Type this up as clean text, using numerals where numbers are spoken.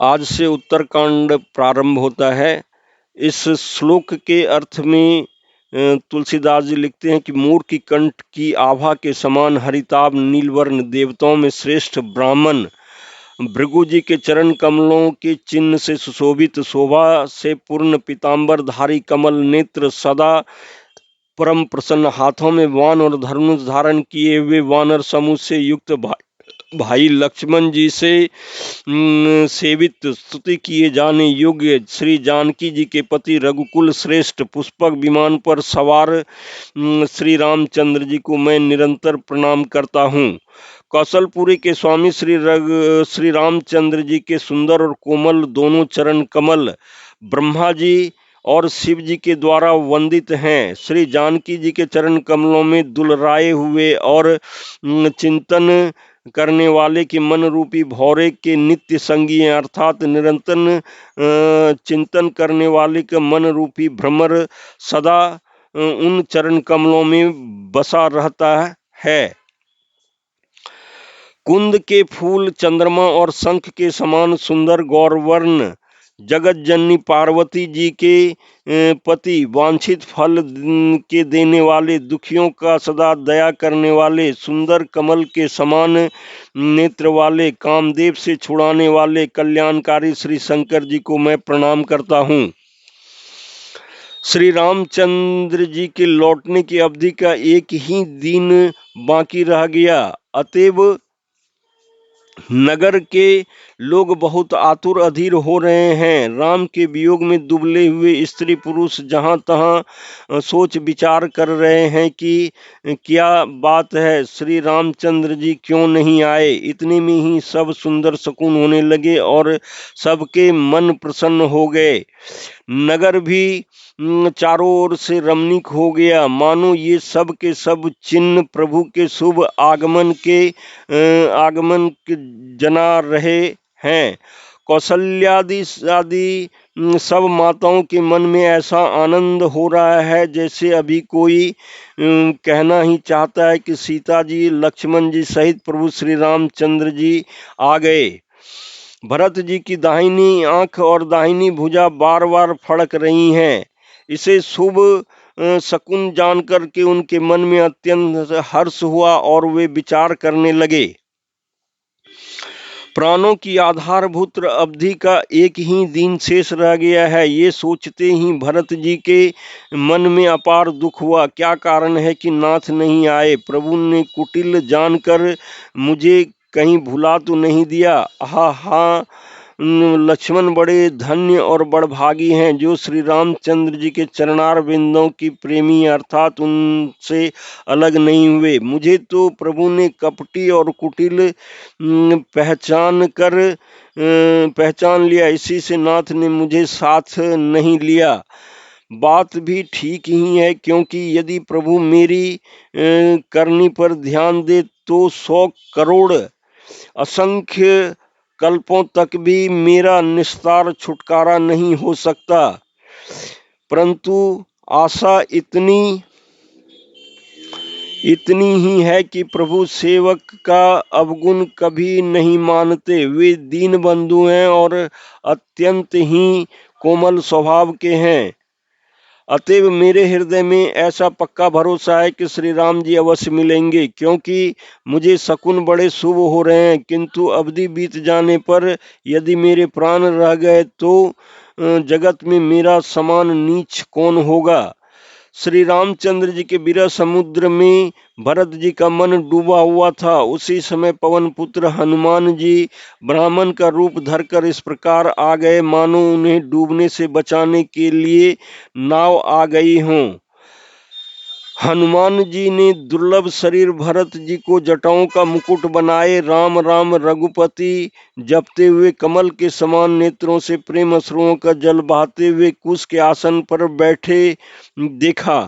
आज से उत्तरकांड प्रारंभ होता है। इस श्लोक के अर्थ में तुलसीदास जी लिखते हैं कि मोर की कंठ की आभा के समान हरिताभ नीलवर्ण देवताओं में श्रेष्ठ ब्राह्मण भृगु जी के चरण कमलों के चिन्ह से सुशोभित शोभा से पूर्ण पीतांबर धारी कमल नेत्र सदा परम प्रसन्न हाथों में वान और धनुष धारण किए हुए वानर समूह से युक्त भाई लक्ष्मण जी से सेवित स्तुति किए जाने योग्य श्री जानकी जी के पति रघुकुल श्रेष्ठ पुष्पक विमान पर सवार श्री रामचंद्र जी को मैं निरंतर प्रणाम करता हूँ। कौशलपुरी के स्वामी श्री रामचंद्र जी के सुंदर और कोमल दोनों चरण कमल ब्रह्मा जी और शिव जी के द्वारा वंदित हैं। श्री जानकी जी के चरण कमलों में दुलराए हुए और चिंतन करने वाले के मन रूपी भौरे के नित्य संगी हैं, अर्थात निरंतर चिंतन करने वाले के मन रूपी भ्रमर सदा उन चरण कमलों में बसा रहता है। कुंद के फूल चंद्रमा और शंख के समान सुंदर गौरवर्ण जगत जननी पार्वती जी के पति वांछित फल के देने वाले दुखियों का सदा दया करने वाले सुंदर कमल के समान नेत्र वाले कामदेव से छुड़ाने वाले कल्याणकारी श्री शंकर जी को मैं प्रणाम करता हूँ। श्री रामचंद्र जी के लौटने की अवधि का एक ही दिन बाकी रह गया, अतएव नगर के लोग बहुत आतुर अधीर हो रहे हैं। राम के वियोग में दुबले हुए स्त्री पुरुष जहां तहां सोच विचार कर रहे हैं कि क्या बात है, श्री रामचंद्र जी क्यों नहीं आए। इतने में ही सब सुंदर शकुन होने लगे और सबके मन प्रसन्न हो गए। नगर भी चारों ओर से रमणीक हो गया, मानो ये सब के सब चिन्ह प्रभु के शुभ आगमन के जना रहे हैं। कौशल्यादि सब माताओं के मन में ऐसा आनंद हो रहा है जैसे अभी कोई कहना ही चाहता है कि सीता जी लक्ष्मण जी सहित प्रभु श्री रामचंद्र जी आ गए। भरत जी की दाहिनी आंख और दाहिनी भुजा बार बार फड़क रही हैं। इसे शुभ शकुन जानकर के उनके मन में अत्यंत हर्ष हुआ और वे विचार करने लगे। प्राणों की आधारभूत अवधि का एक ही दिन शेष रह गया है। ये सोचते ही भरत जी के मन में अपार दुख हुआ। क्या कारण है कि नाथ नहीं आए। प्रभु ने कुटिल जानकर मुझे कहीं भुला तो नहीं दिया। हा लक्ष्मण बड़े धन्य और बड़भागी हैं जो श्री रामचंद्र जी के चरणार बिंदों की प्रेमी अर्थात उनसे अलग नहीं हुए। मुझे तो प्रभु ने कपटी और कुटिल पहचान लिया, इसी से नाथ ने मुझे साथ नहीं लिया। बात भी ठीक ही है, क्योंकि यदि प्रभु मेरी करनी पर ध्यान दे तो 100 करोड़ असंख्य कल्पों तक भी मेरा निस्तार छुटकारा नहीं हो सकता। परंतु आशा इतनी ही है कि प्रभु सेवक का अवगुण कभी नहीं मानते। वे दीन बंधु हैं और अत्यंत ही कोमल स्वभाव के हैं। अतएव मेरे हृदय में ऐसा पक्का भरोसा है कि श्री राम जी अवश्य मिलेंगे, क्योंकि मुझे शकुन बड़े शुभ हो रहे हैं। किंतु अवधि बीत जाने पर यदि मेरे प्राण रह गए तो जगत में मेरा समान नीच कौन होगा। श्री रामचंद्र जी के विरह समुद्र में भरत जी का मन डूबा हुआ था। उसी समय पवन पुत्र हनुमान जी ब्राह्मण का रूप धरकर इस प्रकार आ गए मानो उन्हें डूबने से बचाने के लिए नाव आ गई हों। हनुमान जी ने दुर्लभ शरीर भरत जी को जटाओं का मुकुट बनाए राम राम रघुपति जपते हुए कमल के समान नेत्रों से प्रेम अश्रुओं का जल बहाते हुए कुश के आसन पर बैठे देखा।